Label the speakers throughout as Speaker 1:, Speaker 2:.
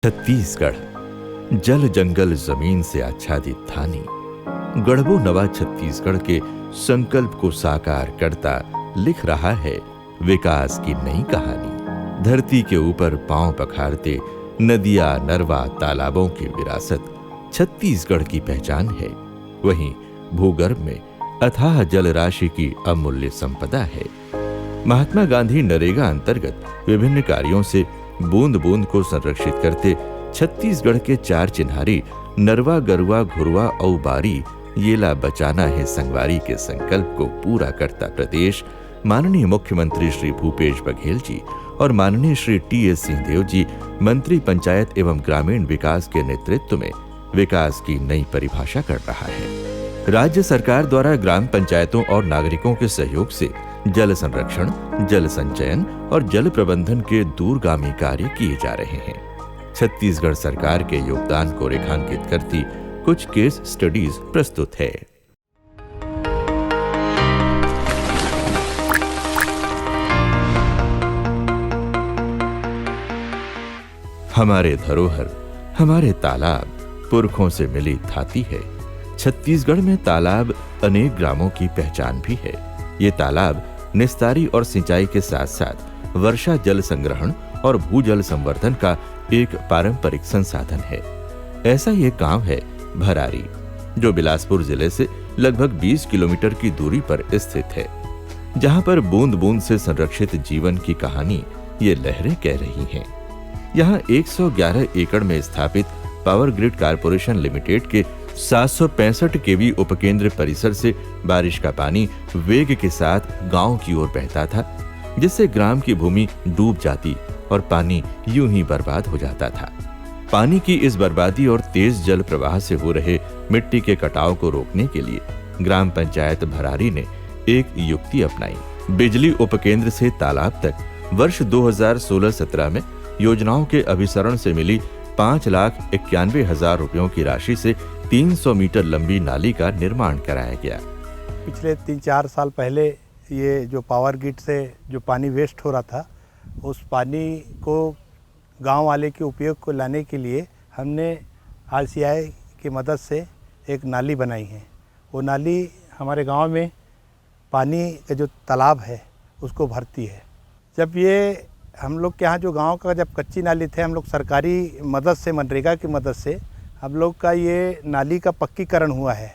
Speaker 1: छत्तीसगढ़ जल जंगल जमीन से आच्छादित थानी गढ़बो नवा छत्तीसगढ़ के संकल्प को साकार करता लिख रहा है विकास की नई कहानी। धरती के ऊपर पांव पखारते नदियां, नरवा, तालाबों की विरासत छत्तीसगढ़ की पहचान है। वहीं भूगर्भ में अथाह जल राशि की अमूल्य संपदा है। महात्मा गांधी नरेगा अंतर्गत विभिन्न कार्यों से बूंद बूंद को संरक्षित करते छत्तीसगढ़ के चार चिन्हारी नरवा, गरुआ, घुरवा और बारी येला बचाना है संगवारी के संकल्प को पूरा करता प्रदेश माननीय मुख्यमंत्री श्री भूपेश बघेल जी और माननीय श्री टी.एस. सिंहदेव जी मंत्री पंचायत एवं ग्रामीण विकास के नेतृत्व में विकास की नई परिभाषा कर रहा है। राज्य सरकार द्वारा ग्राम पंचायतों और नागरिकों के सहयोग से जल संरक्षण, जल संचयन और जल प्रबंधन के दूरगामी कार्य किए जा रहे हैं। छत्तीसगढ़ सरकार के योगदान को रेखांकित करती कुछ केस स्टडीज प्रस्तुत है। हमारे धरोहर, हमारे तालाब पुरखों से मिली थाती है। छत्तीसगढ़ में तालाब अनेक ग्रामों की पहचान भी है। ये तालाब निस्तारी और सिंचाई के साथ साथ वर्षा जल संग्रहण और भूजल संवर्धन का एक पारंपरिक संसाधन है। ऐसा ये गांव है भरारी, जो बिलासपुर जिले से लगभग 20 किलोमीटर की दूरी पर स्थित है, जहां पर बूंद बूंद से संरक्षित जीवन की कहानी ये लहरें कह रही हैं। यहाँ 111 एकड़ में स्थापित पावर ग्रिड कारपोरेशन लिमिटेड के 765 केवी उपकेंद्र परिसर से बारिश का पानी वेग के साथ गांव की ओर बहता था, जिससे ग्राम की भूमि डूब जाती और पानी यूं ही बर्बाद हो जाता था। पानी की इस बर्बादी और तेज जल प्रवाह से हो रहे मिट्टी के कटाव को रोकने के लिए ग्राम पंचायत भरारी ने एक युक्ति अपनाई। बिजली उपकेंद्र से तालाब तक वर्ष 2016-17 में योजनाओं के अभिसरण से मिली 5,91,000 रुपयों की राशि से 300 मीटर लंबी नाली का निर्माण कराया गया।
Speaker 2: पिछले 3-4 साल पहले ये जो पावर ग्रिड से जो पानी वेस्ट हो रहा था, उस पानी को गांव वाले के उपयोग को लाने के लिए हमने RCI की मदद से एक नाली बनाई है। वो नाली हमारे गांव में पानी का जो तालाब है उसको भरती है। जब ये हम लोग के यहाँ जो गांव का जब कच्ची नाली थे, हम लोग सरकारी मदद से, मनरेगा की मदद से हम लोग का ये नाली का पक्कीकरण हुआ है,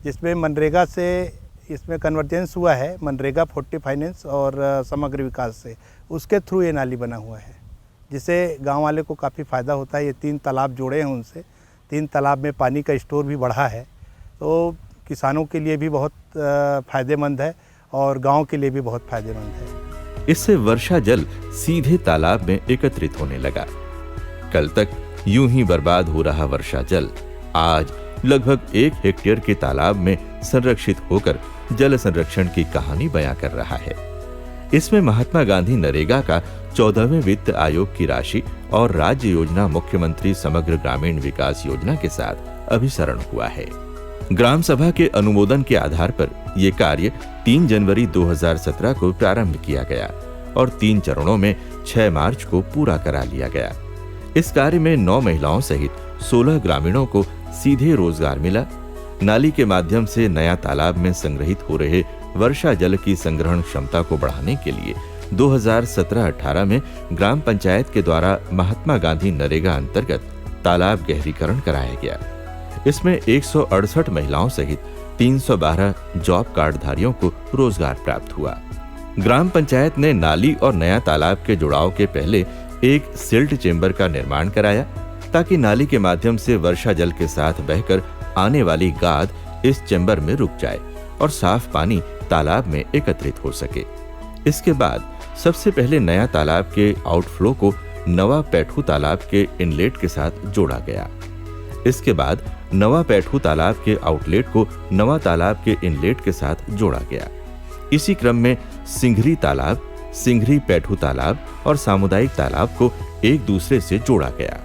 Speaker 2: जिसमें मनरेगा से इसमें कन्वर्जेंस हुआ है, मनरेगा 40 फाइनेंस और समग्र विकास से, उसके थ्रू ये नाली बना हुआ है, जिससे गांव वाले को काफ़ी फ़ायदा होता है। ये 3 तालाब जोड़े हैं उनसे, 3 तालाब में पानी का स्टोर भी बढ़ा है, तो किसानों के लिए भी बहुत फ़ायदेमंद है और गाँव के लिए भी बहुत फ़ायदेमंद है।
Speaker 1: इससे वर्षा जल सीधे तालाब में एकत्रित होने लगा। कल तक यूं ही बर्बाद हो रहा वर्षा जल आज लगभग 1 हेक्टेयर के तालाब में संरक्षित होकर जल संरक्षण की कहानी बयां कर रहा है। इसमें महात्मा गांधी नरेगा का 14वें वित्त आयोग की राशि और राज्य योजना मुख्यमंत्री समग्र ग्रामीण विकास योजना के साथ अभिसरण हुआ है। ग्राम सभा के अनुमोदन के आधार पर यह कार्य 3 जनवरी 2017 को प्रारंभ किया गया और 3 चरणों में 6 मार्च को पूरा करा लिया गया। इस कार्य में 9 महिलाओं सहित 16 ग्रामीणों को सीधे रोजगार मिला। नाली के माध्यम से नया तालाब में संग्रहित हो रहे वर्षा जल की संग्रहण क्षमता को बढ़ाने के लिए 2017-18 में ग्राम पंचायत के द्वारा महात्मा गांधी नरेगा अंतर्गत तालाब गहरीकरण कराया गया। इसमें 168 महिलाओं सहित 312 जॉब कार्ड धारियों को रोजगार प्राप्त हुआ। ग्राम पंचायत ने नाली और नया तालाब के जुड़ाव के पहले एक सिल्ट चेंबर का निर्माण कराया, ताकि नाली के माध्यम से वर्षा जल के साथ बहकर आने वाली गाद इस चेंबर में रुक जाए और साफ पानी तालाब में एकत्रित हो सके। इसके बाद सबसे पहले नया तालाब के आउटफ्लो को नवा पैठू तालाब के इनलेट के साथ जोड़ा गया। इसके बाद नवा पैठू तालाब के आउटलेट को नवा तालाब के इनलेट के साथ जोड़ा गया। इसी क्रम में सिंघरी तालाब, सिंघरी पैठू तालाब और सामुदायिक तालाब को एक दूसरे से जोड़ा गया।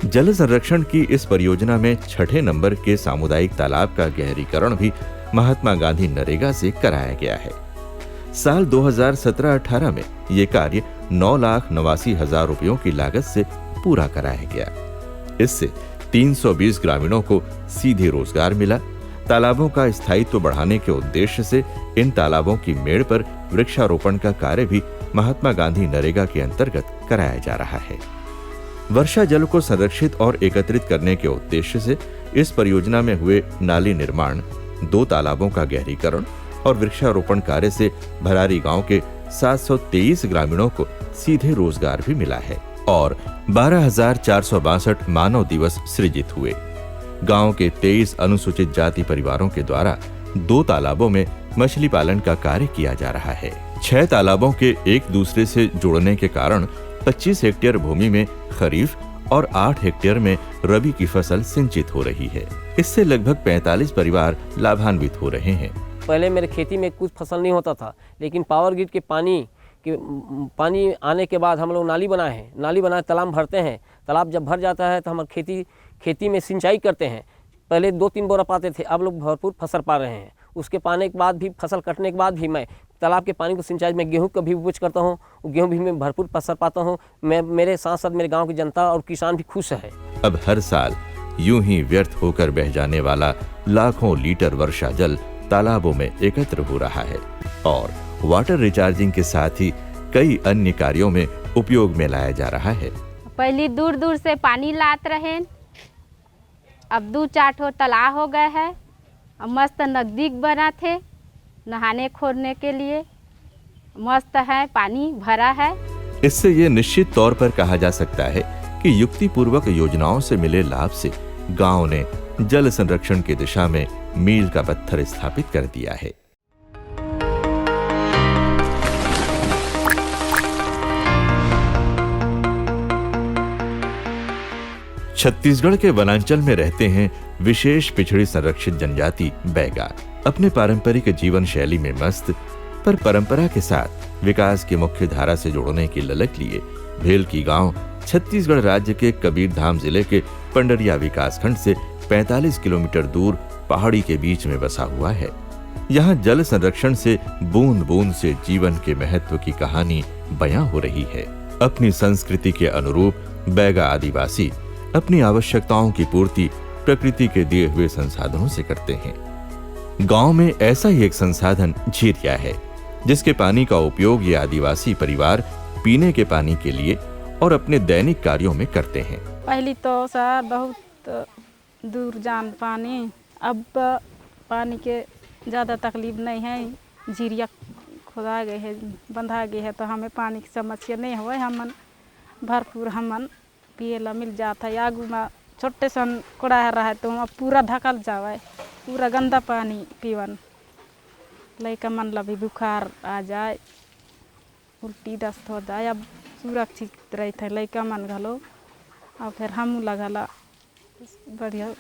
Speaker 1: जल संरक्षण की इस परियोजना में 6ठे नंबर के सामुदायिक तालाब का गहरीकरण भी महात्मा गांधी नरेगा से कराया गया है। साल 2017-18 में ये कार्य 9,89,000 रुपयों की लागत से पूरा कराया गया। इससे 320 ग्रामीणों को सीधे रोजगार मिला। तालाबों का स्थायित्व बढ़ाने के उद्देश्य से इन तालाबों की मेड़ पर वृक्षारोपण का कार्य भी महात्मा गांधी नरेगा के अंतर्गत कराया जा रहा है। वर्षा जल को संरक्षित और एकत्रित करने के उद्देश्य से इस परियोजना में हुए नाली निर्माण, 2 तालाबों का गहरीकरण और वृक्षारोपण कार्य से भरारी गांव के 723 ग्रामीणों को सीधे रोजगार भी मिला है और 12,462 मानव दिवस सृजित हुए। गांव के 23 अनुसूचित जाति परिवारों के द्वारा 2 तालाबों में मछली पालन का कार्य किया जा रहा है। 6 तालाबों के एक दूसरे से जुड़ने के कारण 25 हेक्टेयर भूमि में खरीफ और 8 हेक्टेयर में रबी की फसल सिंचित हो रही है। इससे लगभग 45 परिवार लाभान्वित हो रहे हैं।
Speaker 3: पहले मेरे खेती में कुछ फसल नहीं होता था, लेकिन पावर ग्रिड के पानी आने के बाद हम लोग नाली बनाए हैं। नाली बनाए तालाब भरते हैं। तालाब जब भर जाता है तो हम खेती में सिंचाई करते हैं। पहले 2-3 बोरा पाते थे, अब लोग भरपूर फसल पा रहे हैं। उसके पाने के बाद भी, फसल कटने के बाद भी मैं तालाब के पानी को सिंचाई में गेहूं का भी उपज करता हूं। गेहूं भी मैं भरपूर फसल पाता हूं। मैं, मेरे साथ साथ मेरे गांव की जनता और किसान भी खुश है।
Speaker 1: अब हर साल यूं ही व्यर्थ होकर बह जाने वाला लाखों लीटर वर्षा जल तालाबों में एकत्र हो रहा है और वाटर रिचार्जिंग के साथ ही कई अन्य कार्यों में उपयोग में लाया जा रहा है।
Speaker 4: पहले दूर दूर से पानी लात रहे, अब 2-4 ठो तालाब हो गए हैं। अब मस्त नजदीक बना थे नहाने खोलने के लिए, मस्त है, पानी भरा है।
Speaker 1: इससे ये निश्चित तौर पर कहा जा सकता है कि युक्तिपूर्वक योजनाओं से मिले लाभ से गांव ने जल संरक्षण की दिशा में मील का पत्थर स्थापित कर दिया है। छत्तीसगढ़ के वनांचल में रहते हैं विशेष पिछड़ी संरक्षित जनजाति बैगा। अपने पारंपरिक जीवन शैली में मस्त, पर परंपरा के साथ विकास की मुख्य धारा से जोड़ने की ललक लिए भेलकी गांव छत्तीसगढ़ राज्य के कबीरधाम जिले के पंडरिया विकासखंड से 45 किलोमीटर दूर पहाड़ी के बीच में बसा हुआ है। यहाँ जल संरक्षण से बूंद बूंद से जीवन के महत्व की कहानी बयां हो रही है। अपनी संस्कृति के अनुरूप बैगा आदिवासी अपनी आवश्यकताओं की पूर्ति प्रकृति के दिए हुए संसाधनों से करते हैं। गांव में ऐसा ही एक संसाधन झीरिया है, जिसके पानी का उपयोग ये आदिवासी परिवार पीने के पानी के लिए और अपने दैनिक कार्यों में करते हैं।
Speaker 5: पहले तो सर बहुत दूर जान पानी, अब पानी के ज़्यादा तकलीफ नहीं है। झीरिया खुदा गए है, बंधा गए है, तो हमें पानी की समस्या नहीं हुए। हमन भरपूर हमन पिए ला मिल जाता है। आगू में छोटे सन कोड़ा रहा है तो वहाँ पूरा ढकल जावे, पूरा गंदा पानी पीवन। लड़का मन ला भी बुखार आ जाए, उल्टी दस्त हो जाए। अब सुरक्षित रहते है लड़का मन घलो और फिर हम लगला बढ़िया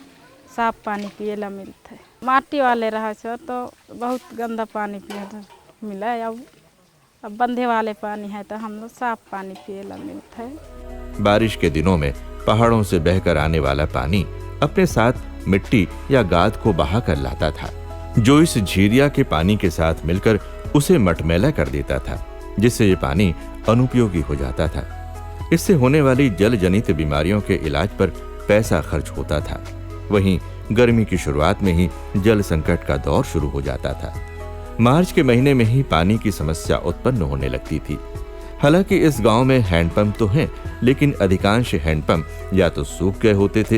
Speaker 5: साफ पानी पिए ला मिलता है। माटी वाले रहा तो बहुत गंदा पानी पिए मिला। अब बंधे वाले पानी है तो हम लोग साफ पानी पिए ला मिलता है।
Speaker 1: बारिश के दिनों में पहाड़ों से बहकर आने वाला पानी अपने साथ मिट्टी या गाद को बहा कर लाता था, जो इस झीरिया के पानी के साथ मिलकर उसे मटमैला कर देता था, जिससे ये पानी अनुपयोगी हो जाता था। इससे होने वाली जल जनित बीमारियों के इलाज पर पैसा खर्च होता था। वहीं गर्मी की शुरुआत में ही जल संकट का दौर शुरू हो जाता था। मार्च के महीने में ही पानी की समस्या उत्पन्न होने लगती थी। हालांकि इस गांव में हैंडपंप तो हैं, लेकिन अधिकांश हैंडपंप या तो सूख गए होते थे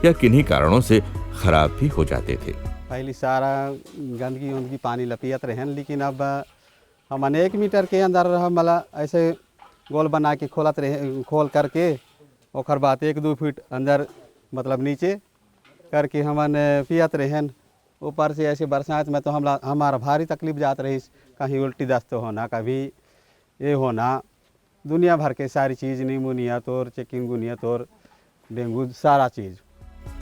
Speaker 1: या किन्हीं कारणों से खराब भी हो जाते थे।
Speaker 6: पहले सारा गंदगी पानी लपियत रहे, लेकिन अब हम 1 मीटर के अंदर मतलब ऐसे गोल बना के खोल करके और बाद 1-2 फीट अंदर मतलब नीचे करके हमन पियत रहें। ऊपर से ऐसे बरसात में तो हमारा भारी तकलीफ जात रही, कहीं उल्टी दस्त होना, कभी ये होना, दुनिया भर के सारी चीज़, निमोनिया तौर, चिकनगुनिया तौर, डेंगू, सारा चीज़।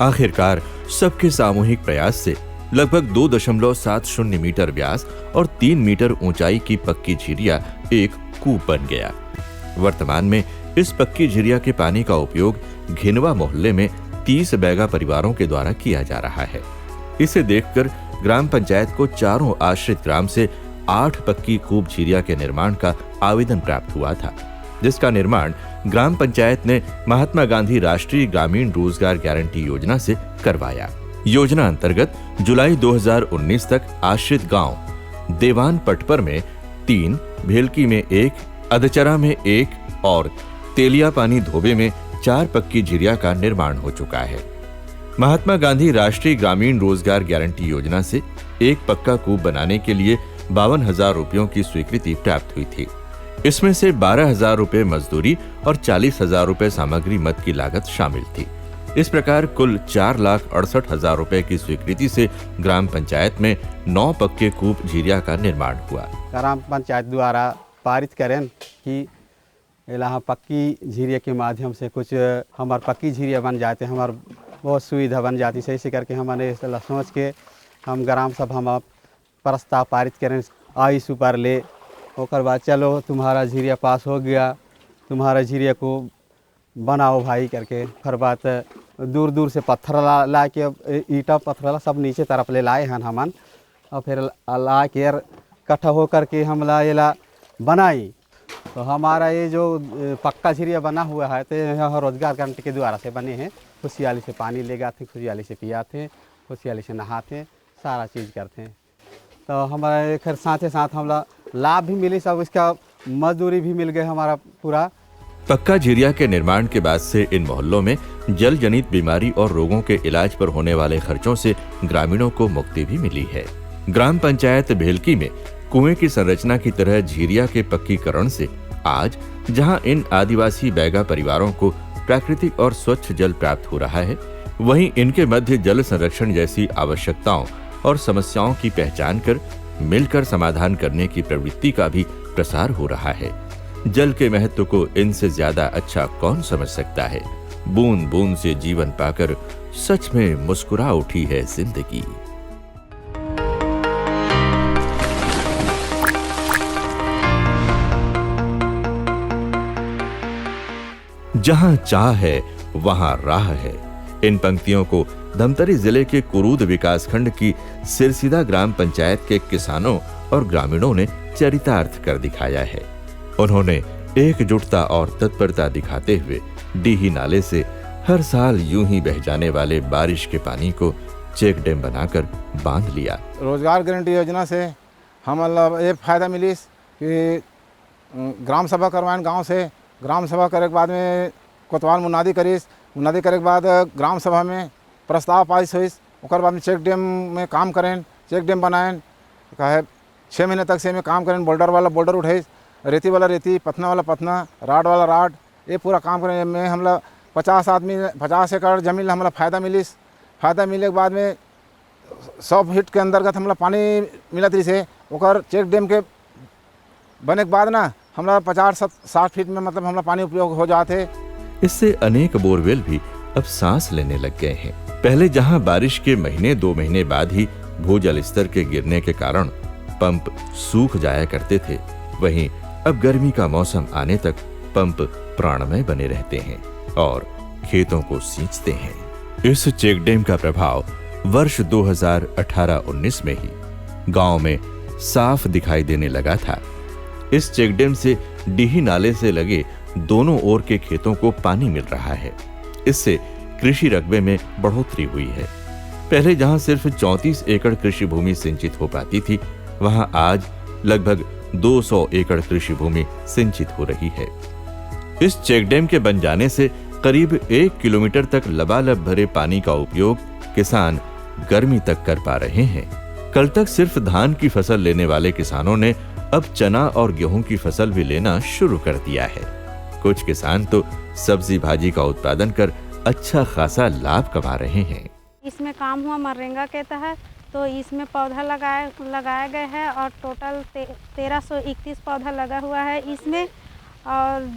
Speaker 1: आखिरकार सबके सामूहिक प्रयास से लगभग 2.70 मीटर व्यास और 3 मीटर ऊंचाई की पक्की झीरिया एक कूप बन गया। वर्तमान में इस पक्की झीरिया के पानी का उपयोग घिनवा मोहल्ले में 30 बैगा परिवारों के द्वारा किया जा रहा है। इसे देखकर ग्राम पंचायत को चारों आश्रित ग्राम से 8 पक्की कूप झीरिया के निर्माण का आवेदन प्राप्त हुआ था। जिसका निर्माण ग्राम पंचायत ने महात्मा गांधी राष्ट्रीय ग्रामीण रोजगार गारंटी योजना से करवाया। योजना अंतर्गत जुलाई 2019 तक आश्रित गांव देवान पटपर में 3, भेलकी में 1, अधचरा में 1 और तेलिया पानी धोबे में 4 पक्की झिरिया का निर्माण हो चुका है। महात्मा गांधी राष्ट्रीय ग्रामीण रोजगार गारंटी योजना से एक पक्का कूप बनाने के लिए 52,000 रुपयों की स्वीकृति प्राप्त हुई थी। इसमें से 12,000 रुपये मजदूरी और 40,000 रुपये सामग्री मद की लागत शामिल थी। इस प्रकार कुल 4,68,000 रुपये की स्वीकृति से ग्राम पंचायत में 9 पक्के कूप झिरिया का निर्माण हुआ।
Speaker 6: ग्राम पंचायत द्वारा पारित करें कि यहाँ पक्की झिरिया के माध्यम से कुछ हमारे पक्की झिरिया बन जाते, हमारे बहुत सुविधा बन जाती। सही से करके हमने सोच के हम ग्राम सभा में प्रस्ताव पारित करें, आयुष ऊपर ले, और बाद चलो तुम्हारा झिरिया पास हो गया, तुम्हारा झिरिया को बनाओ भाई करके। फिर बात दूर दूर से पत्थर ला के ईटा पत्थर सब नीचे तरफ ले लाए हैं हमन, और फिर ला के इकट्ठा हो करके हम ला बनाई। तो हमारा ये जो पक्का झिरिया बना हुआ है तो यह रोजगार गारंटी के द्वारा से बने हैं। खुशहाली से पानी ले जाते, खुशहाली से पियाते, खुशहाली से नहाते, सारा चीज़ करते हैं। तो हमारे खैर साथ ही साथ हमारा लाभ भी मिली, सब इसका मजदूरी भी मिल गई हमारा पूरा।
Speaker 1: पक्का झिरिया के निर्माण के बाद से इन मोहल्लों में जल जनित बीमारी और रोगों के इलाज पर होने वाले खर्चों से ग्रामीणों को मुक्ति भी मिली है। ग्राम पंचायत भेलकी में कुएं की संरचना की तरह झिरिया के पक्कीकरण से आज जहां इन आदिवासी बैगा परिवारों को प्राकृतिक और स्वच्छ जल प्राप्त हो रहा है, वहीं इनके मध्य जल संरक्षण जैसी आवश्यकताओं और समस्याओं की पहचान कर मिलकर समाधान करने की प्रवृत्ति का भी प्रसार हो रहा है। जल के महत्व को इनसे ज्यादा अच्छा कौन समझ सकता है। बूंद बूंद से जीवन पाकर सच में मुस्कुरा उठी है जिंदगी। जहां चाह है वहां राह है। इन पंक्तियों को धमतरी जिले के कुरूद विकासखंड की सिरसिदा ग्राम पंचायत के किसानों और ग्रामीणों ने चरितार्थ कर दिखाया है। उन्होंने एकजुटता और तत्परता दिखाते हुए डीही नाले से हर साल यूं ही बह जाने वाले बारिश के पानी को चेक डैम बनाकर बांध लिया।
Speaker 7: रोजगार गारंटी योजना से हम ये फायदा मिली कि ग्राम सभा करवाएं गांव से। ग्राम सभा करे के बाद में कोतवाल मुनादी करीस, मुनादी करे के बाद ग्राम सभा में प्रस्ताव पास हुई। और बाद में चेक डैम में काम करें, चेक डैम बनाएं। कहे 6 महीने तक से में काम करें। बोल्डर वाला बोल्डर उठाई, रेती वाला रेती, पथना वाला पथना, राड वाला राड, ये पूरा काम करें। में हम 50 एकड़ जमीन हमारा फ़ायदा मिली। फ़ायदा मिले के बाद में 100 फीट के अंतर्गत हमारा पानी मिलत रही से। और चेक डैम के बने के बाद ना हमारा 50-60 फीट में मतलब हमारा पानी उपयोग हो जाते।
Speaker 1: इससे अनेक बोरवेल भी अब सांस लेने लग गए हैं। पहले जहां बारिश के महीने 2 महीने बाद ही भूजल स्तर के गिरने के कारण पंप सूख जाया करते थे, वहीं अब गर्मी का मौसम आने तक पंप प्राणमय बने रहते हैं और खेतों को सींचते हैं। इस चेक डैम का प्रभाव वर्ष 2018-19 में ही गांव में साफ दिखाई देने लगा था। इस चेक डैम से डीही नाले से लगे दोनों ओर के खेतों को पानी मिल रहा है। इससे कृषि रकबे में बढ़ोतरी हुई है। पहले जहां सिर्फ 34 एकड़ कृषि भूमि सिंचित हो पाती थी, वहां आज लगभग 200 एकड़ कृषि भूमि सिंचित हो रही है। इस चेक डैम के बन जाने से करीब 1 किलोमीटर तक लबालब भरे पानी का उपयोग किसान गर्मी तक कर पा रहे हैं। कल तक सिर्फ धान की फसल लेने वाले किसानों ने अब चना और गेहूं की फसल भी लेना शुरू कर दिया है। कुछ किसान तो सब्जी भाजी का उत्पादन कर अच्छा खासा लाभ कमा रहे हैं।
Speaker 5: इसमें काम हुआ मनरेगा के तहत, तो इसमें पौधा लगाया गया है और टोटल 1331 पौधा लगा हुआ है इसमें। और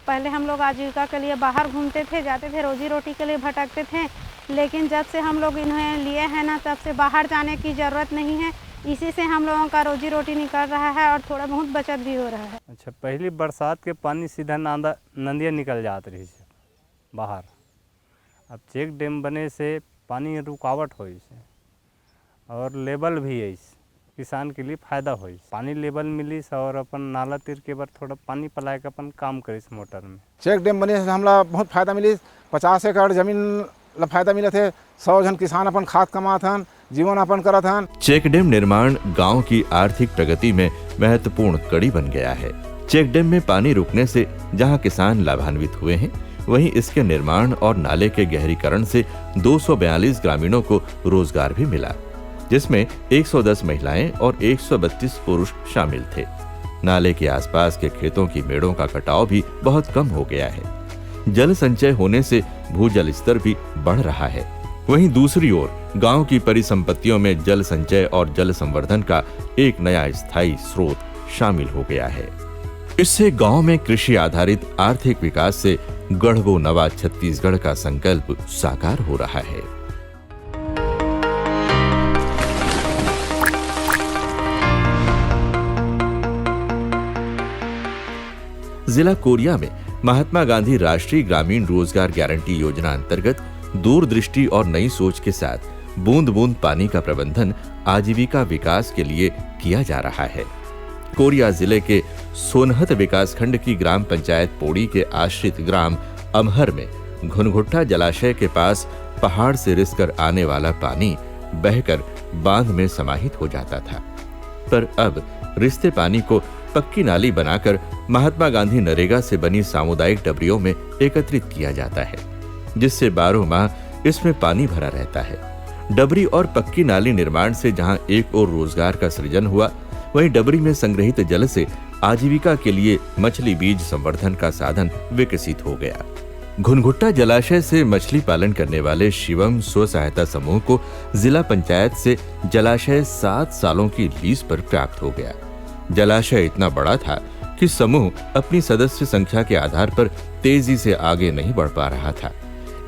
Speaker 5: पहले हम लोग आजीविका के लिए बाहर घूमते थे, जाते थे, रोजी रोटी के लिए भटकते थे, लेकिन जब से हम लोग इन्हें लिए हैं ना, तब से बाहर जाने की ज़रूरत नहीं है। इसी से हम लोगों का रोजी रोटी निकल रहा है और थोड़ा बहुत बचत भी हो रहा है।
Speaker 8: अच्छा, पहली बरसात के पानी सीधा नदिया निकल जात रही से बाहर। अब चेक डैम बने से पानी रुकावट हो इसे और लेवल भी है इस किसान के लिए फायदा हो। पानी लेवल मिलिस और अपन नाला तीर के बार थोड़ा पानी पलाए के अपन काम करिस मोटर में।
Speaker 7: चेक डैम बने से हमला बहुत फायदा मिली। 50 एकड़ जमीन ला फायदा मिले थे। 100 जन किसान अपन खाद कमात हन, जीवन यापन करत हन।
Speaker 1: चेक डैम निर्माण गांव की आर्थिक प्रगति में महत्वपूर्ण कड़ी बन गया है। चेक डैम में पानी रुकने से जहां किसान लाभान्वित हुए हैं, वहीं इसके निर्माण और नाले के गहरीकरण से 242 ग्रामीणों को रोजगार भी मिला, जिसमें 110 महिलाएं और 132 पुरुष शामिल थे। नाले के आसपास के खेतों की मेड़ों का कटाव भी बहुत कम हो गया है। जल संचय होने से भूजल स्तर भी बढ़ रहा है। वहीं दूसरी ओर गांव की परिसंपत्तियों में जल संचय और जल संवर्धन का एक नया स्थायी स्रोत शामिल हो गया है। इससे गांव में कृषि आधारित आर्थिक विकास से गढ़वो नवा छत्तीसगढ़ का संकल्प साकार हो रहा है। जिला कोरिया में महात्मा गांधी राष्ट्रीय ग्रामीण रोजगार गारंटी योजना अंतर्गत दूरदृष्टि और नई सोच के साथ बूंद बूंद पानी का प्रबंधन आजीविका विकास के लिए किया जा रहा है। कोरिया जिले के सोनहत विकासखंड की ग्राम पंचायत पोड़ी के आश्रित ग्राम अमहर में घुनघुट्टा जलाशय के पास पहाड़ से रिसकर आने वाला पानी बहकर बांध में समाहित हो जाता था, पर अब रिसते पानी को पक्की नाली बनाकर महात्मा गांधी नरेगा से बनी सामुदायिक डबरियों में एकत्रित किया जाता है, जिससे 12 माह इसमें पानी भरा रहता है। डबरी और पक्की नाली निर्माण से जहां एक और रोजगार का सृजन हुआ, वहीं डबरी में संग्रहित जल से आजीविका के लिए मछली बीज संवर्धन का साधन विकसित हो गया। घुनघुट्टा जलाशय से मछली पालन करने वाले शिवम स्व सहायता समूह को जिला पंचायत से जलाशय 7 सालों की लीज पर प्राप्त हो गया। जलाशय इतना बड़ा था कि समूह अपनी सदस्य संख्या के आधार पर तेजी से आगे नहीं बढ़ पा रहा था।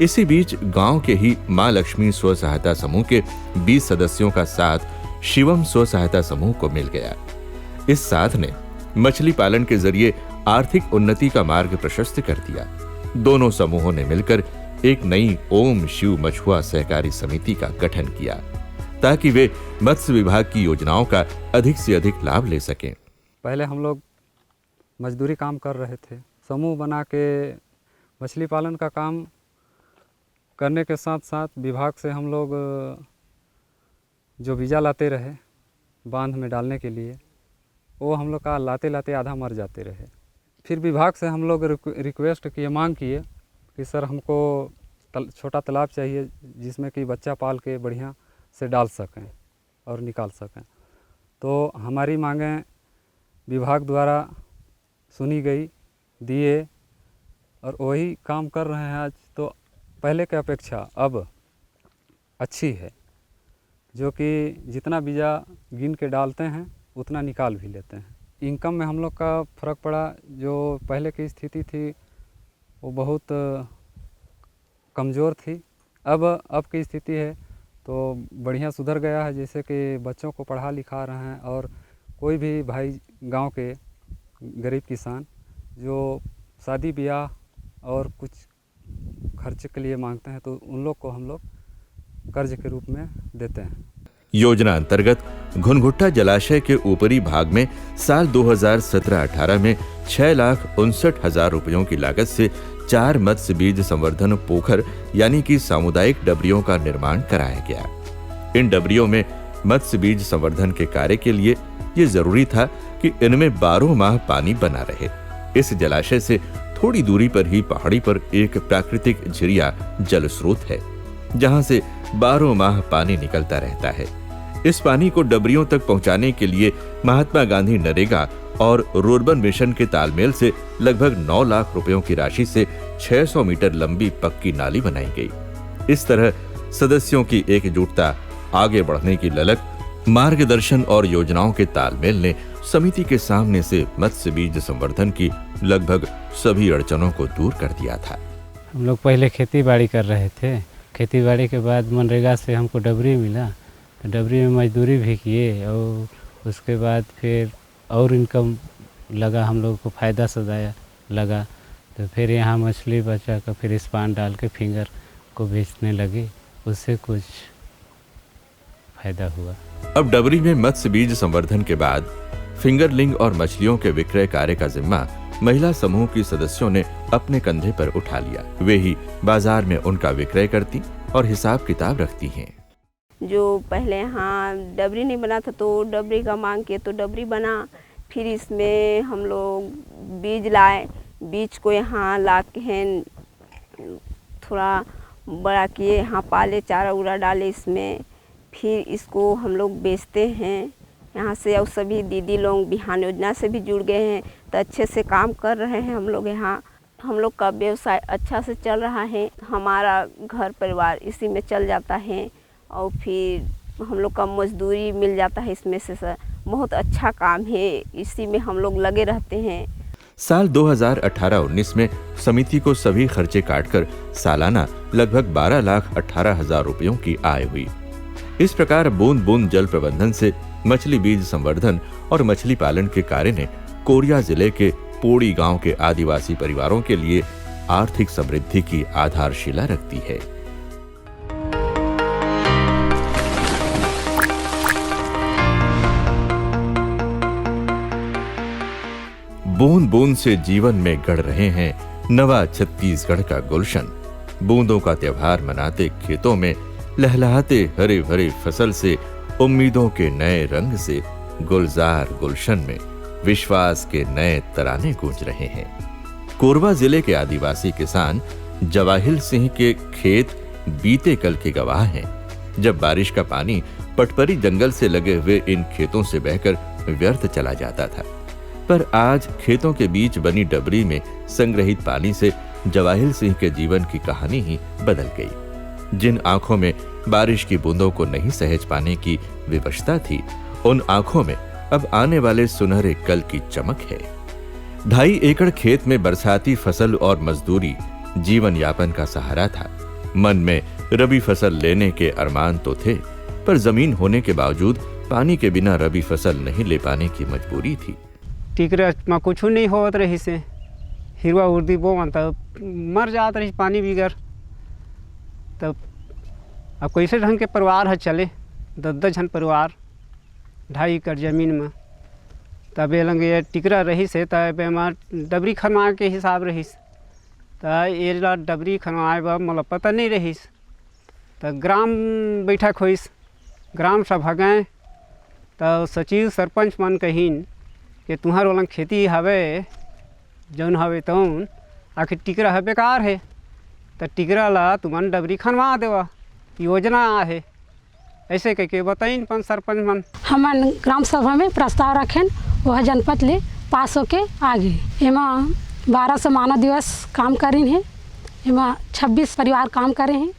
Speaker 1: इसी बीच गांव के ही मां लक्ष्मी स्व सहायता समूह के 20 सदस्यों का साथ शिवम स्व सहायता समूह को मिल गया। इस साथ ने मछली पालन के जरिए आर्थिक उन्नति का मार्ग प्रशस्त कर दिया। दोनों समूहों ने मिलकर एक नई ओम शिव मछुआ सहकारी समिति का गठन किया, ताकि वे मत्स्य विभाग की योजनाओं का अधिक से अधिक लाभ ले सकें।
Speaker 9: पहले हम लोग मजदूरी काम कर रहे थे, समूह बना के मछली पालन का काम करने के साथ साथ विभाग से हम लोग जो बीजा लाते रहे बांध में डालने के लिए, वो हम लोग का लाते लाते आधा मर जाते रहे। फिर विभाग से हम लोग रिक्वेस्ट किए, मांग किए कि सर हमको छोटा तालाब चाहिए जिसमें कि बच्चा पाल के बढ़िया से डाल सकें और निकाल सकें। तो हमारी मांगें विभाग द्वारा सुनी गई, दिए और वही काम कर रहे हैं आज। तो पहले की अपेक्षा अब अच्छी है, जो कि जितना बीजा गिन के डालते हैं उतना निकाल भी लेते हैं। इनकम में हम लोग का फ़र्क पड़ा। जो पहले की स्थिति थी वो बहुत कमज़ोर थी, अब की स्थिति है तो बढ़िया सुधर गया है। जैसे कि बच्चों को पढ़ा लिखा रहे हैं, और कोई भी भाई गांव के गरीब किसान जो शादी ब्याह और कुछ खर्चे के लिए मांगते हैं तो उन लोग को हम लोग कर्ज के रूप में देते हैं।
Speaker 1: योजना अंतर्गत घुनघुट्टा जलाशय के ऊपरी भाग में साल 2017-18 में 6,59,000 रुपयों की लागत से 4 मत्स्य बीज संवर्धन पोखर यानी कि सामुदायिक डबरियों का निर्माण कराया गया। इन डबरियों में मत्स्य बीज संवर्धन के कार्य के लिए ये जरूरी था कि इनमें 12 माह पानी बना रहे। इस जलाशय से थोड़ी दूरी पर ही पहाड़ी पर एक प्राकृतिक झिरिया जल स्रोत है, जहां से 12 माह पानी निकलता रहता है। इस पानी को डबरियों तक पहुंचाने के लिए महात्मा गांधी नरेगा और रुर्बन मिशन के तालमेल से लगभग 9 लाख रुपयों की राशि से 600 मीटर लंबी पक्की नाली बनाई गई। इस तरह सदस्यों की एकजुटता, आगे बढ़ने की ललक, मार्गदर्शन और योजनाओं के तालमेल ने समिति के सामने से मत्स्य बीज संवर्धन की लगभग सभी अड़चनों को दूर कर दिया था।
Speaker 10: हम लोग पहले खेती बाड़ी कर रहे थे, खेती बाड़ी के बाद मनरेगा से हमको डबरी मिला, तो डबरी में मजदूरी भी किए और उसके बाद फिर और इनकम लगा, हम लोग को फ़ायदा सदाया लगा। तो फिर यहाँ मछली बचा कर फिर स्पान डाल के फिंगर को बेचने लगे, उससे कुछ फायदा हुआ।
Speaker 1: अब डबरी में मत्स्य बीज संवर्धन के बाद फिंगरलिंग और मछलियों के विक्रय कार्य का जिम्मा महिला समूह की सदस्यों ने अपने कंधे पर उठा लिया। वे ही बाजार में उनका विक्रय करती और हिसाब किताब रखती हैं।
Speaker 11: जो पहले यहाँ डबरी नहीं बना था तो डबरी का मांग किए तो डबरी बना, फिर इसमें हम लोग बीज लाए, बीज को यहाँ ला के थोड़ा बड़ा किए, यहाँ पाले, चारा उरा डाले इसमें, फिर इसको हम लोग बेचते हैं यहाँ से। और सभी दीदी लोग बिहान योजना से भी जुड़ गए हैं तो अच्छे से काम कर रहे हैं हम लोग यहाँ। हम लोग का व्यवसाय अच्छा से चल रहा है, हमारा घर परिवार इसी में चल जाता है और फिर हम लोग का मजदूरी मिल जाता है इसमें से। बहुत अच्छा काम है, इसी में हम लोग लगे रहते हैं।
Speaker 1: साल 2018-19 में समिति को सभी खर्चे काटकर सालाना लगभग 12,18,000 रुपयों की आय हुई। इस प्रकार बूंद बूंद जल प्रबंधन से मछली बीज संवर्धन और मछली पालन के कार्य ने कोरिया जिले के पोड़ी गांव के आदिवासी परिवारों के लिए आर्थिक समृद्धि की आधारशिला रखती है। बूंद बूंद से जीवन में गढ़ रहे हैं नवा छत्तीसगढ़ का गुलशन। बूंदों का त्योहार मनाते खेतों में लहलहाते हरे भरे फसल से, उम्मीदों के नए रंग से गुलजार गुलशन में विश्वास के नए तराने गूंज रहे हैं। कोरबा जिले के आदिवासी किसान जवाहिर सिंह के खेत बीते कल के गवाह हैं, जब बारिश का पानी पटपरी जंगल से लगे हुए इन खेतों से बहकर व्यर्थ चला जाता था। पर आज खेतों के बीच बनी डबरी में संग्रहित पानी से जवाहिर सिंह के जीवन की कहानी ही बदल गई। जिन आंखों में बारिश की बूंदों को नहीं सहज पाने की विवशता थी, उन आंखों में अब आने वाले सुनहरे कल की चमक है। 2.5 एकड़ खेत में बरसाती फसल और मजदूरी जीवन यापन का सहारा था। मन में रबी फसल लेने के अरमान तो थे, पर जमीन होने के बावजूद पानी के बिना रबी फसल नहीं ले पाने की मजबूरी थी।
Speaker 12: टिकरा में कुछ नहीं होत रही से, हिरवा उर्दी बोवन तब मर जात रही पानी बिगर। तब अब कैसे ढंग के परिवार है चले, 10 जन परिवार 2.5 एकड़ जमीन में। तब ये लंग ये टिकरा रही से तब डबरी खनवा के हिसाब रहीस, तो ये डबरी खनवाए बा मतलब पता नहीं रहीस। तो ग्राम बैठक होइस, ग्राम सभा गए तो सचिव सरपंच मन कहीन कि तुम्हार वाला खेती हवे जौन हवे तौन आखिर टिकरा है बेकार है, तो टिकरा ला तुमन डबरी खनवा देवा, योजना है ऐसे कह के बताइन पन सरपंच मन।
Speaker 13: हमन ग्राम सभा में प्रस्ताव रखें, वह जनपद ले पास होके आगे। एमा 1200 मानव दिवस काम करें हैं, एमा 26 परिवार काम करे हैं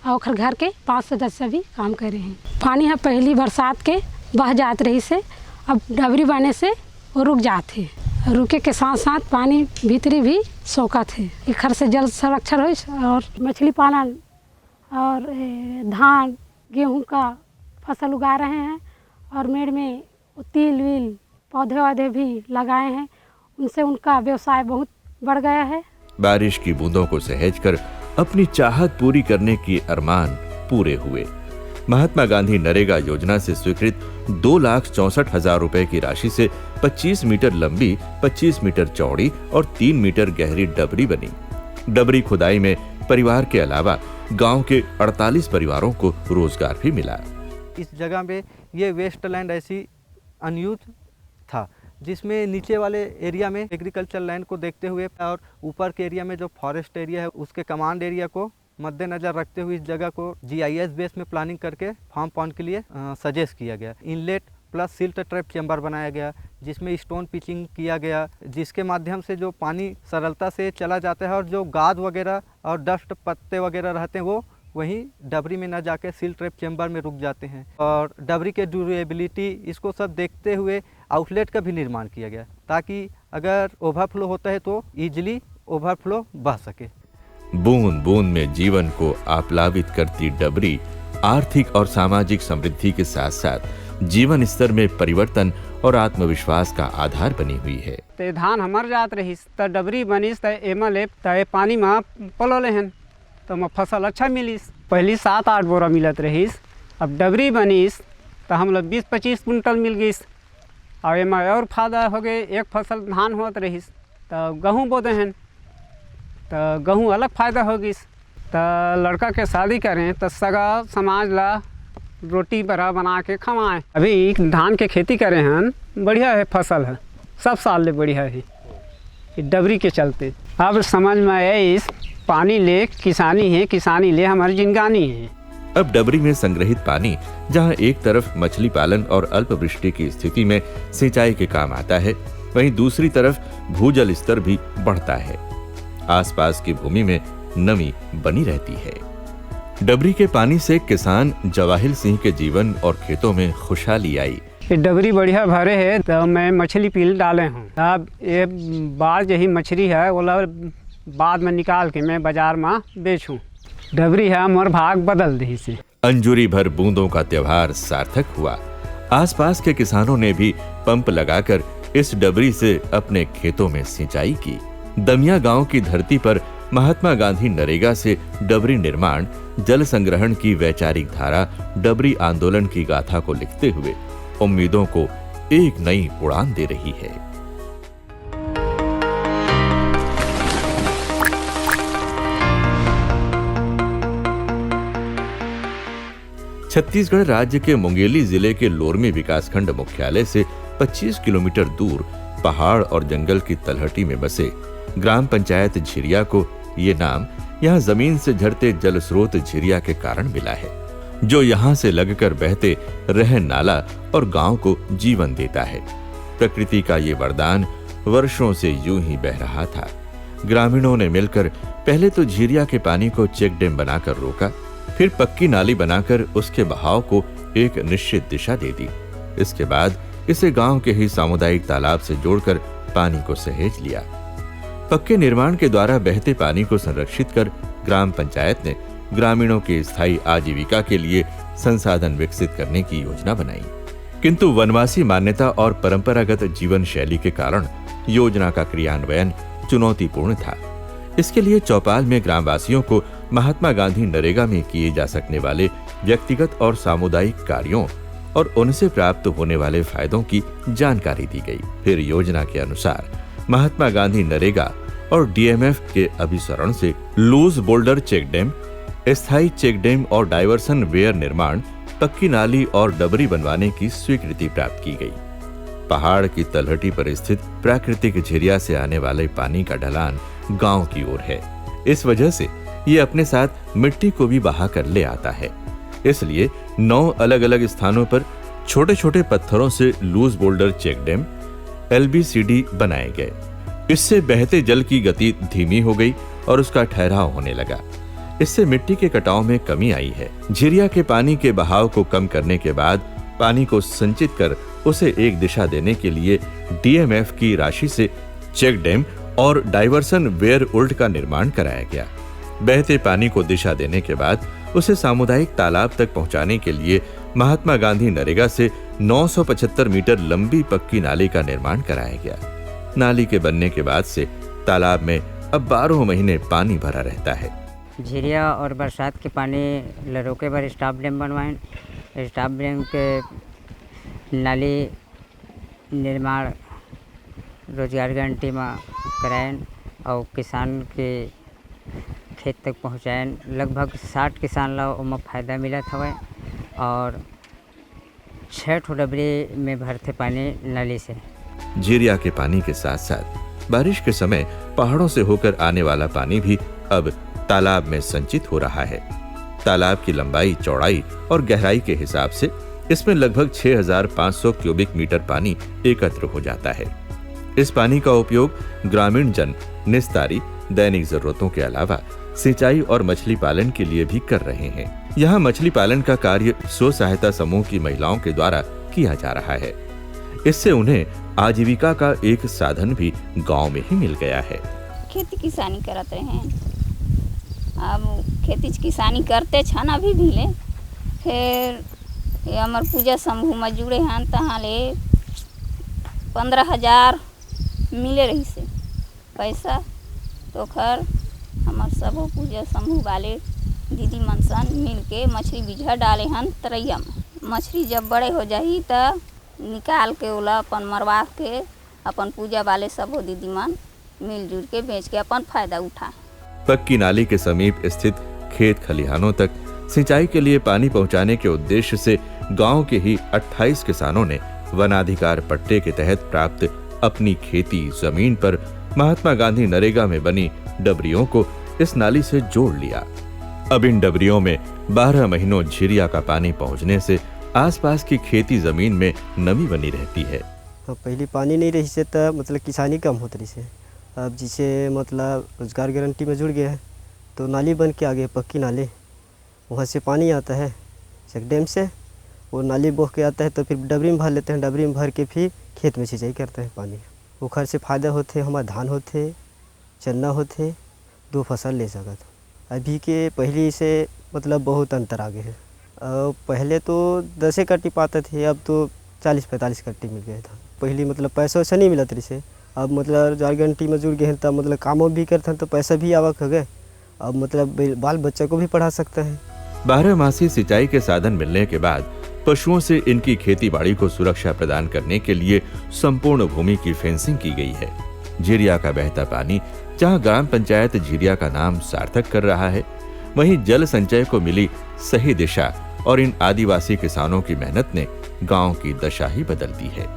Speaker 13: और घर के 5 सदस्य भी काम करे हैं। पानी है पहली बरसात के बह जात रही से, अब डबरी बने से वो रुक जाते, रुके के साथ साथ पानी भीतरी भी सोखत है। घर से जल संरक्षण हो और मछली पालन और धान गेहूं का फसल उगा रहे हैं और मेड़ में तिल विल पौधे वौधे भी लगाए हैं, उनसे उनका व्यवसाय बहुत बढ़ गया है।
Speaker 1: बारिश की बूंदों को सहेज कर अपनी चाहत पूरी करने की अरमान पूरे हुए। महात्मा गांधी नरेगा योजना से स्वीकृत 2,64,000 रुपए की राशि से 25 मीटर लंबी, 25 मीटर चौड़ी और 3 मीटर गहरी डबरी बनी। डबरी खुदाई में परिवार के अलावा गांव के 48 परिवारों को रोजगार भी मिला।
Speaker 14: इस जगह पे ये वेस्ट लैंड ऐसी अनयूज था, जिसमें नीचे वाले एरिया में एग्रीकल्चर लैंड को देखते हुए और ऊपर के एरिया में जो फॉरेस्ट एरिया है उसके कमांड एरिया को मद्देनज़र रखते हुए इस जगह को GIS बेस में प्लानिंग करके फार्म पॉन्ड के लिए सजेस्ट किया गया। Inlet plus silt trap chamber बनाया गया, जिसमें स्टोन पिचिंग किया गया, जिसके माध्यम से जो पानी सरलता से चला जाता है और जो गाद वगैरह और डस्ट पत्ते वगैरह रहते हैं वो वहीं डबरी में न जाके सील ट्रैप चैम्बर में रुक जाते हैं। और डबरी के ड्यूरेबिलिटी इसको सब देखते हुए आउटलेट का भी निर्माण किया गया, ताकि अगर ओवरफ्लो होता है तो ईजिली ओवरफ्लो बह सके।
Speaker 1: बूंद बूंद में जीवन को आप्लावित करती डबरी आर्थिक और सामाजिक समृद्धि के साथ साथ जीवन स्तर में परिवर्तन और आत्मविश्वास का आधार बनी हुई है।
Speaker 12: ते धान हमर जात रहीस त डबरी बनिस त एमा ले त पानी में पलोले हन तो फसल अच्छा मिलिस। पहली 7-8 बोरा मिलत रहीस, अब डबरी बनीस तो हम लोग 20-25 कुंटल मिल गई। और एम और फायदा हो गए, एक फसल धान होत रहीस तो गेहूँ बोते हैं तो गेहूँ अलग फ़ायदा हो गई। तो लड़का के शादी करें तो सगा समाज ला रोटी बड़ा बना के खवाएं। अभी धान के खेती करें हैं, बढ़िया है फसल है, सब साल ले बढ़िया है डबरी के चलते। अब समझ में आए इस पानी ले किसानी है, किसानी ले हमारी जिंदगानी है।
Speaker 1: अब डबरी में संग्रहित पानी जहां एक तरफ मछली पालन और अल्पवृष्टि की स्थिति में सिंचाई के काम आता है, वहीं दूसरी तरफ भूजल स्तर भी बढ़ता है। आसपास की भूमि में नमी बनी रहती है। डबरी के पानी से किसान जवाहिर सिंह के जीवन और खेतों में खुशहाली आई।
Speaker 12: डबरी बढ़िया भरे है तो मैं मछली पील डाले हूँ। अब ये बाद यही मछली है वो बाद में निकाल के मैं बाजार में बेचूं। डबरी है मोर भाग बदल दी से।
Speaker 1: अंजुरी भर बूंदों का त्योहार सार्थक हुआ। आसपास के किसानों ने भी पंप लगाकर इस डबरी से अपने खेतों में सिंचाई की। दमिया गांव की धरती पर महात्मा गांधी नरेगा से डबरी निर्माण, जल संग्रहण की वैचारिक धारा डबरी आंदोलन की गाथा को लिखते हुए उम्मीदों को एक नई उड़ान दे रही है। छत्तीसगढ़ राज्य के मुंगेली जिले के लोरमी विकासखंड मुख्यालय से 25 किलोमीटर दूर पहाड़ और जंगल की तलहटी में बसे ग्राम पंचायत झिरिया को ये नाम यहाँ जमीन से झरते जल स्रोत झिरिया के कारण मिला है, जो यहाँ से लगकर बहते रह नाला और गांव को जीवन देता है। प्रकृति का ये वरदान वर्षों से यूं ही बह रहा था। ग्रामीणों ने मिलकर पहले तो झिरिया के पानी को चेक डैम बनाकर रोका, फिर पक्की नाली बनाकर उसके बहाव को एक निश्चित दिशा दे दी। इसके बाद इसे गांव के ही सामुदायिक तालाब से जोड़कर पानी को सहेज लिया। पक्के निर्माण के द्वारा बहते पानी को संरक्षित कर ग्राम पंचायत ने ग्रामीणों की स्थायी आजीविका के लिए संसाधन विकसित करने की योजना बनाई। किंतु वनवासी मान्यता और परंपरागत जीवन शैली के कारण योजना का क्रियान्वयन चुनौतीपूर्ण था। इसके लिए चौपाल में ग्रामवासियों को महात्मा गांधी नरेगा में किए जा सकने वाले व्यक्तिगत और सामुदायिक कार्यों और उनसे प्राप्त होने वाले फायदों की जानकारी दी गई। फिर योजना के अनुसार महात्मा गांधी नरेगा और डीएमएफ के अभिसरण से लूज बोल्डर चेक डैम, स्थायी चेक डैम और डाइवर्सन वेयर निर्माण, पक्की नाली और डबरी बनवाने की स्वीकृति प्राप्त की गई। पहाड़ की तलहटी पर स्थित प्राकृतिक झिरिया से आने वाले पानी का ढलान गांव की ओर है। इस वजह से ये अपने साथ मिट्टी को भी बहा कर ले आता है। इसलिए 9 अलग अलग स्थानों पर छोटे छोटे पत्थरों से loose boulder check dam LBCD बनाए गए। इससे बहते जल की गति धीमी हो गई और उसका ठहराव होने लगा। इससे मिट्टी के कटाव में कमी आई है। झिरिया के पानी के बहाव को कम करने के बाद पानी को संचित कर उसे एक दिशा देने के लिए DMF की राशि से चेक डैम और डाइवर्सन वेयर उल्ट का निर्माण कराया गया। बहते पानी को दिशा देने के बाद उसे सामुदायिक तालाब तक पहुंचाने के लिए महात्मा गांधी नरेगा से 975 मीटर लंबी पक्की नाली का निर्माण कराया गया। नाली के बनने के बाद से तालाब में अब 12 महीने पानी भरा रहता है।
Speaker 15: झिरिया और बरसात के पानी ल रोके बर स्टॉप डैम बनवाएं। स्टॉप डैम के नाली निर्माण रोजगार गारंटी में कराएं और किसान के खेत तक पहुँचाएं। लगभग 60 किसान ला उमा फायदा मिलत हवे और 6 ठो डबरी में भरते पानी नाली से।
Speaker 1: झिरिया के पानी के साथ साथ बारिश के समय पहाड़ों से होकर आने वाला पानी भी अब तालाब में संचित हो रहा है। तालाब की लंबाई, चौड़ाई और गहराई के हिसाब से इसमें लगभग 6500 क्यूबिक मीटर पानी एकत्र हो जाता है। इस पानी का उपयोग ग्रामीण जन निस्तारी, दैनिक जरूरतों के अलावा सिंचाई और मछली पालन के लिए भी कर रहे हैं। यहाँ मछली पालन का कार्य स्व सहायता समूह की महिलाओं के द्वारा किया जा रहा है। इससे उन्हें आजीविका का एक साधन भी गांव में ही मिल गया है।
Speaker 16: खेती किसानी करते हैं। अब खेती किसानी करते छन अभी भी ले। फिर ये अमर पूजा समूह में जुड़े हैं तहाँ ले 15,000 मिले रही से पैसा तो खर हमार सब पूजा समूह वाले दीदी मनसन मिल के मछली बिझा डाले हन तरैया में। मछली जब बड़े हो जाही त निकाल के ओला अपन मरवा के अपन पूजा वाले सब हो दीदी मन मिलजुल के बेच के अपन फायदा उठाए।
Speaker 1: पक्की नाली के समीप स्थित खेत खलिहानों तक सिंचाई के लिए पानी पहुंचाने के उद्देश्य से गांव के ही 28 किसानों ने वनाधिकार पट्टे के तहत प्राप्त अपनी खेती जमीन पर महात्मा गांधी नरेगा में बनी डबरियों को इस नाली से जोड़ लिया। अब इन डबरियों में 12 महीनों झिरिया का पानी पहुंचने से आसपास की खेती जमीन में नमी बनी रहती है।
Speaker 17: पहले पानी नहीं रही से तो मतलब किसानी कम होती रही से। अब जिसे मतलब रोजगार गारंटी में जुड़ गया है तो नाली बन के आ गई पक्की नाली। वहाँ से पानी आता है चेक डैम से, वो नाली बह के आता है तो फिर डबरी में भर लेते हैं। डबरी में भर के फिर खेत में सिंचाई करते हैं पानी। पोखर से फ़ायदा होते हमारे धान होते चना होते 2 फसल ले सकते। अभी के पहले से मतलब बहुत अंतर आ गए हैं। पहले तो 10 कट्टी पाते थे, अब तो 40-45 कट्टी मिल गया था। पहले मतलब पैसा वैसा नहीं मिला तरी से, अब मतलब रोजगार गारंटी में जुड़ गए हैं तब मतलब काम भी करते हैं तो पैसा भी आवक हो गए। अब मतलब बाल बच्चा को भी पढ़ा सकते हैं।
Speaker 1: 12 सिंचाई के साधन मिलने के बाद पशुओं से इनकी खेती बाड़ी को सुरक्षा प्रदान करने के लिए संपूर्ण भूमि की फेंसिंग की गई है। झिरिया का बहता पानी जहां ग्राम पंचायत झिरिया का नाम सार्थक कर रहा है, वहीं जल संचय को मिली सही दिशा और इन आदिवासी किसानों की मेहनत ने गांव की दशा ही बदल दी है।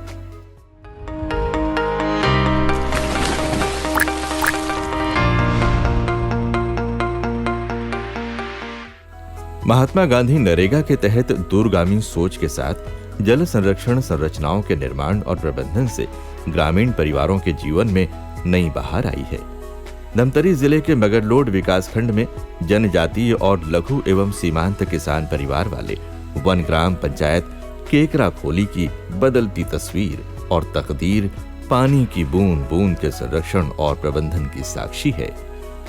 Speaker 1: महात्मा गांधी नरेगा के तहत दूरगामी सोच के साथ जल संरक्षण संरचनाओं के निर्माण और प्रबंधन से ग्रामीण परिवारों के जीवन में नई बहार आई है। धमतरी जिले के मगरलोड विकासखंड में जनजातीय और लघु एवं सीमांत किसान परिवार वाले वन ग्राम पंचायत केकरा खोली की बदलती तस्वीर और तकदीर पानी की बूंद बूंद के संरक्षण और प्रबंधन की साक्षी है।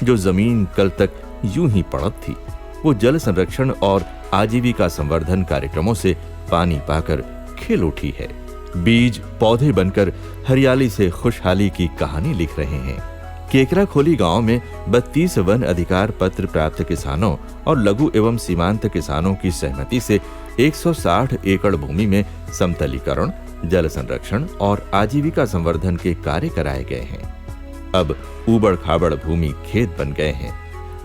Speaker 1: जो जमीन कल तक यूं ही पड़त थी, वो जल संरक्षण और आजीविका संवर्धन कार्यक्रमों से पानी पाकर खिल उठी है। बीज पौधे बनकर हरियाली से खुशहाली की कहानी लिख रहे हैं। केकरा खोली गांव में 32 वन अधिकार पत्र प्राप्त किसानों और लघु एवं सीमांत किसानों की सहमति से 160 एकड़ भूमि में समतलीकरण, जल संरक्षण और आजीविका संवर्धन के कार्य कराए गए हैं। अब ऊबड़ खाबड़ भूमि खेत बन गए हैं।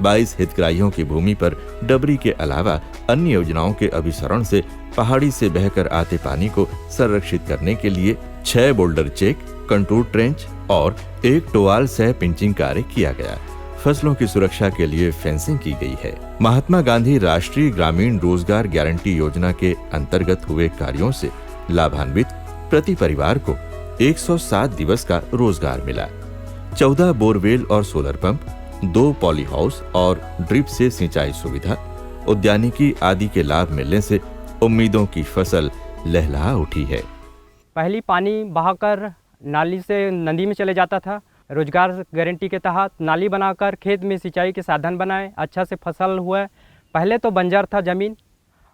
Speaker 1: 22 हितग्राहियों की भूमि पर डबरी के अलावा अन्य योजनाओं के अभिसरण से पहाड़ी से बहकर आते पानी को संरक्षित करने के लिए 6 बोल्डर चेक, कंटूर ट्रेंच और 1 टोवाल सह पिंचिंग कार्य किया गया। फसलों की सुरक्षा के लिए फेंसिंग की गई है। महात्मा गांधी राष्ट्रीय ग्रामीण रोजगार गारंटी योजना के अंतर्गत हुए कार्यों से लाभान्वित प्रति परिवार को 107 दिवस का रोजगार मिला। 14 बोरवेल और सोलर पंप, 2 पॉली हाउस और ड्रिप से सिंचाई सुविधा, उद्यानिकी आदि के लाभ मिलने से उम्मीदों की फसल लहलहा उठी है।
Speaker 18: पहली पानी बहाकर नाली से नदी में चले जाता था। रोजगार गारंटी के तहत नाली बनाकर खेत में सिंचाई के साधन बनाए, अच्छा से फसल हुआ। पहले तो बंजर था ज़मीन,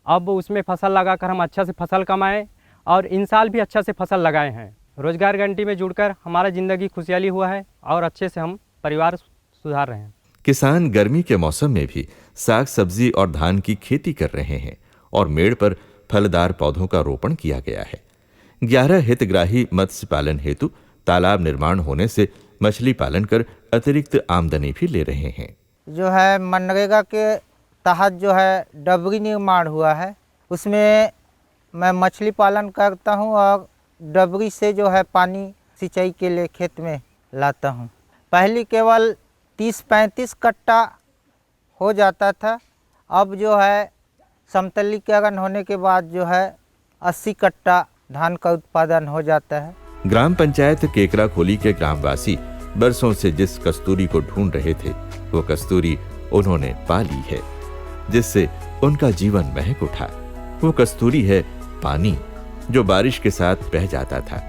Speaker 18: अब उसमें फसल लगाकर हम अच्छा से फसल कमाए और इन साल भी अच्छा से फसल लगाए हैं। रोजगार गारंटी में जुड़कर हमारा ज़िंदगी खुशहाली हुआ है और अच्छे से हम परिवार सुधार रहे हैं।
Speaker 1: किसान गर्मी के मौसम में भी साग सब्जी और धान की खेती कर रहे हैं और मेड़ पर फलदार पौधों का रोपण किया गया है। 11 हितग्राही मत्स्य पालन हेतु तालाब निर्माण होने से मछली पालन कर अतिरिक्त आमदनी भी ले रहे हैं।
Speaker 19: जो है मनरेगा के तहत जो है डबरी निर्माण हुआ है, उसमें मैं मछली पालन करता हूं और डबरी से जो है पानी सिंचाई के लिए खेत में लाता हूं। पहले केवल 30-35 कट्टा हो जाता था, अब जो है समतलीकरण होने के बाद जो है 80 कट्टा धान का उत्पादन हो जाता है।
Speaker 1: ग्राम पंचायत केकरा खोली के ग्रामवासी बरसों से जिस कस्तूरी को ढूंढ रहे थे, वो कस्तूरी उन्होंने पा ली है, जिससे उनका जीवन महक उठा। वो कस्तूरी है पानी, जो बारिश के साथ बह जाता था।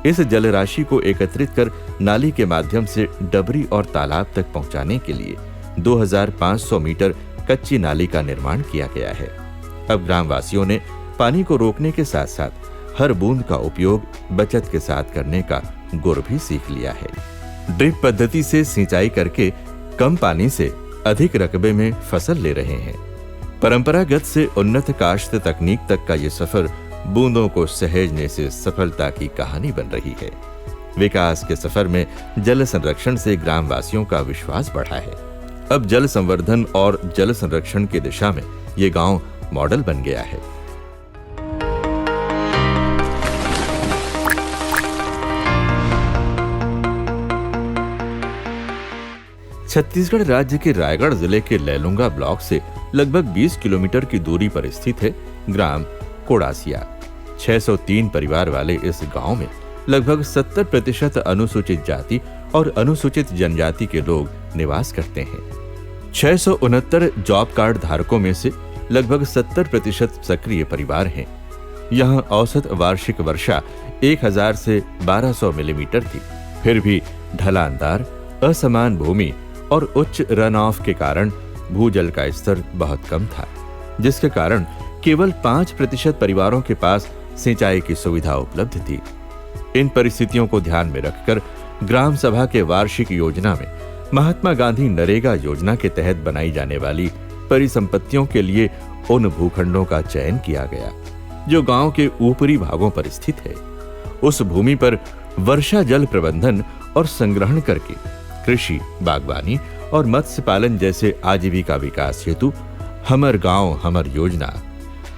Speaker 1: इस जलराशि को एकत्रित कर नाली के माध्यम से डबरी और तालाब तक पहुंचाने के लिए 2500 मीटर कच्ची नाली का निर्माण किया गया है। अब ग्रामवासियों ने पानी को रोकने के साथ साथ हर बूंद का उपयोग बचत के साथ करने का गुर भी सीख लिया है। ड्रिप पद्धति से सिंचाई करके कम पानी से अधिक रकबे में फसल ले रहे हैं। परंपरागत से उन्नत काश्त तकनीक तक का ये सफर बूंदों को सहेजने से सफलता की कहानी बन रही है। विकास के सफर में जल संरक्षण से ग्रामवासियों का विश्वास बढ़ा है। अब जल संवर्धन और जल संरक्षण की दिशा में ये गांव मॉडल बन गया है। छत्तीसगढ़ राज्य के रायगढ़ जिले के लैलूंगा ब्लॉक से लगभग 20 किलोमीटर की दूरी पर स्थित है ग्राम कोड़ासिया। 603 परिवार वाले इस गांव में लगभग 70% अनुसूचित जाति और अनुसूचित जनजाति के लोग निवास करते हैं। 669 जॉब कार्ड धारकों में से लगभग 70% सक्रिय परिवार हैं। यहां औसत वार्षिक वर्षा 1000 से 1200 मिलीमीटर थी। फिर भी ढलानदार, असमान भूमि और उच्च रन ऑफ के कारण भूजल का स्तर बहुत कम था, जिसके कारण केवल 5% परिवारों के पास सिंचाई की सुविधा उपलब्ध थी। इन परिस्थितियों को ध्यान में रखकर ग्राम सभा के वार्षिक योजना में महात्मा गांधी नरेगा योजना के तहत बनाई जाने वाली परिसंपत्तियों के लिए उन भूखंडों का चयन किया गया जो गांव के ऊपरी भागों पर स्थित है। उस भूमि पर वर्षा जल प्रबंधन और संग्रहण करके कृषि, बागवानी और मत्स्य पालन जैसे आजीविका विकास हेतु हमर गांव हमर योजना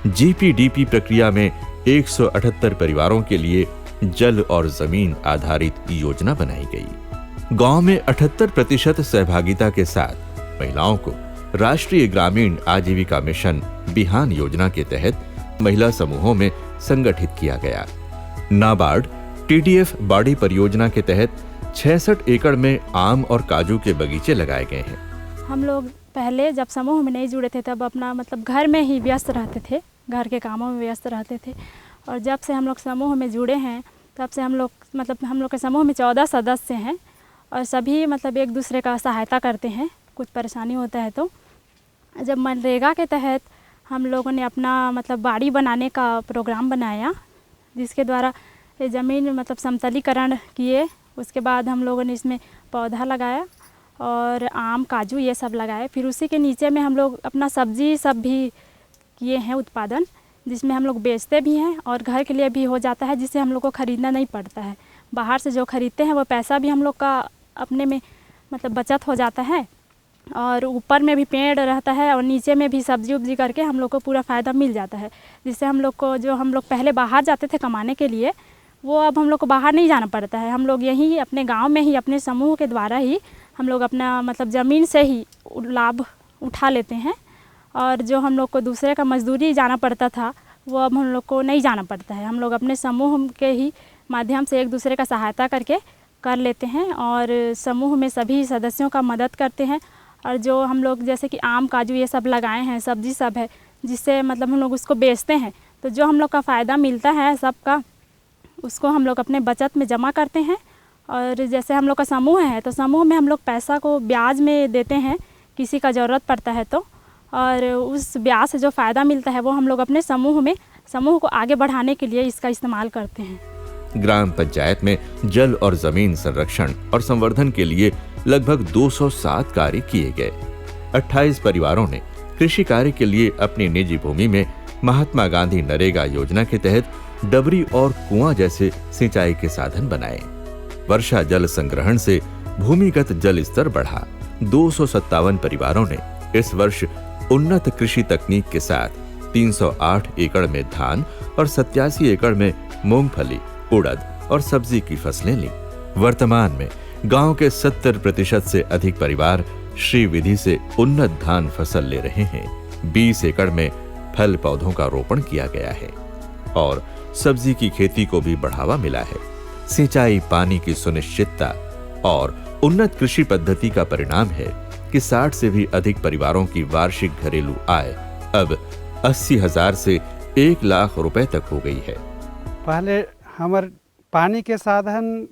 Speaker 1: जीपीडीपी प्रक्रिया में 178 परिवारों के लिए जल और जमीन आधारित योजना बनाई गई। गांव में 78% सहभागिता के साथ महिलाओं को राष्ट्रीय ग्रामीण आजीविका मिशन बिहान योजना के तहत महिला समूहों में संगठित किया गया। नाबार्ड टीडीएफ बाड़ी परियोजना के तहत 66 एकड़ में आम और काजू के बगीचे लगाए गए हैं।
Speaker 5: हम लोग पहले जब समूह में नहीं जुड़े थे तब अपना घर में ही व्यस्त रहते थे, घर के कामों में व्यस्त रहते थे। और जब से हम लोग समूह में जुड़े हैं तब से हम लोग के समूह में 14 सदस्य हैं और सभी एक दूसरे का सहायता करते हैं। कुछ परेशानी होता है तो जब मनरेगा के तहत हम लोगों ने अपना बाड़ी बनाने का प्रोग्राम बनाया, जिसके द्वारा ज़मीन समतलीकरण किए। उसके बाद हम लोगों ने इसमें पौधा लगाया और आम, काजू ये सब लगाए। फिर उसी के नीचे में हम लोग अपना सब्जी सब भी किए हैं उत्पादन, जिसमें हम लोग बेचते भी हैं और घर के लिए भी हो जाता है, जिससे हम लोग को ख़रीदना नहीं पड़ता है। बाहर से जो ख़रीदते हैं वो पैसा भी हम लोग का अपने में बचत हो जाता है और ऊपर में भी पेड़ रहता है और नीचे में भी सब्जी उब्जी करके हम लोग को पूरा फ़ायदा मिल जाता है। जिससे हम लोग को जो हम लोग पहले बाहर जाते थे कमाने के लिए, वो अब हम लोग को बाहर नहीं जाना पड़ता है। हम लोग यहीं अपने गांव में ही अपने समूह के द्वारा ही हम लोग अपना ज़मीन से ही लाभ उठा लेते हैं। और जो हम लोग को दूसरे का मजदूरी जाना पड़ता था वो अब हम लोग को नहीं जाना पड़ता है। हम लोग अपने समूह के ही माध्यम से एक दूसरे का सहायता करके कर लेते हैं और समूह में सभी सदस्यों का मदद करते हैं। और जो हम लोग जैसे कि आम, काजू ये सब लगाए हैं, सब्जी सब है, जिससे हम लोग उसको बेचते हैं, तो जो हम लोग का फ़ायदा मिलता है सबका, उसको हम लोग अपने बचत में जमा करते हैं। और जैसे हम लोग का समूह है तो समूह में हम लोग पैसा को ब्याज में देते हैं, किसी का ज़रूरत पड़ता है तो, और उस ब्याज से जो फ़ायदा मिलता है वो हम लोग अपने समूह को आगे बढ़ाने के लिए इसका इस्तेमाल करते हैं।
Speaker 1: ग्राम पंचायत में जल और जमीन संरक्षण और संवर्धन के लिए लगभग 207 कार्य किए गए। 28 परिवारों ने कृषि कार्य के लिए अपनी निजी भूमि में महात्मा गांधी नरेगा योजना के तहत डबरी और कुआं जैसे सिंचाई के साधन बनाए। वर्षा जल संग्रहण से भूमिगत जल स्तर बढ़ा। 257 परिवारों ने इस वर्ष उन्नत कृषि तकनीक के साथ 308 एकड़ में धान और 87 एकड़ में मूंगफली, उड़द और सब्जी की फसलें ली। वर्तमान में गांव के 70% से अधिक परिवार श्री विधि से उन्नत धान फसल ले रहे हैं। 20 एकड़ में फल पौधों का रोपण किया गया है और सब्जी की खेती को भी बढ़ावा मिला है। सिंचाई, पानी की सुनिश्चितता और उन्नत कृषि पद्धति का परिणाम है कि 60 से भी अधिक परिवारों की वार्षिक घरेलू आय अब 80,000 से 1 लाख रुपए तक हो गई है।
Speaker 20: पहले हमार पानी के साधन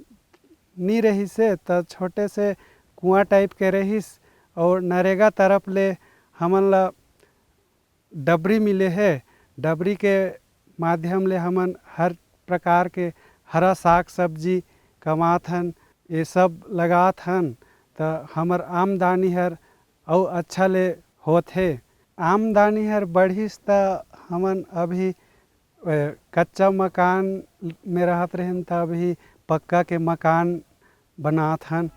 Speaker 20: नहीं रही से तो छोटे से कुआं टाइप के रहीस और नरेगा तरफ ले हमन ला डबरी मिले है। डबरी के माध्यम ले हमन हर प्रकार के हरा साग सब्जी कमात हन, ये सब लगात हन। तो हमर आमदनी हर और अच्छा ले होथे। आमदनी हर बढ़िस त हमन अभी कच्चा मकान में रहत रहन त अभी पक्का के मकान बनात हन।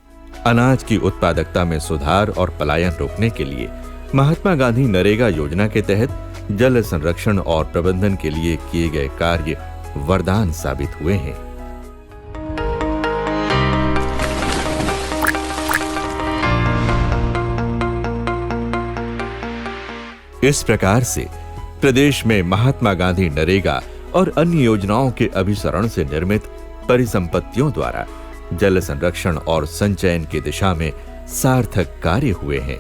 Speaker 1: अनाज की उत्पादकता में सुधार और पलायन रोकने के लिए महात्मा गांधी नरेगा योजना के तहत जल संरक्षण और प्रबंधन के लिए किए गए कार्य वरदान साबित हुए हैं। इस प्रकार से प्रदेश में महात्मा गांधी नरेगा और अन्य योजनाओं के अभिसरण से निर्मित परिसंपत्तियों द्वारा जल संरक्षण और संचयन की दिशा में सार्थक कार्य हुए हैं।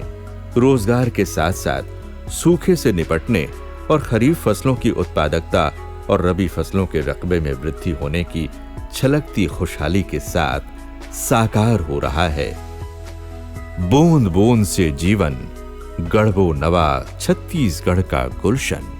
Speaker 1: रोजगार के साथ साथ सूखे से निपटने और खरीफ फसलों की उत्पादकता और रबी फसलों के रकबे में वृद्धि होने की छलकती खुशहाली के साथ साकार हो रहा है। बूंद बूंद से जीवन, गढ़बो नवा छत्तीसगढ़ का गुलशन।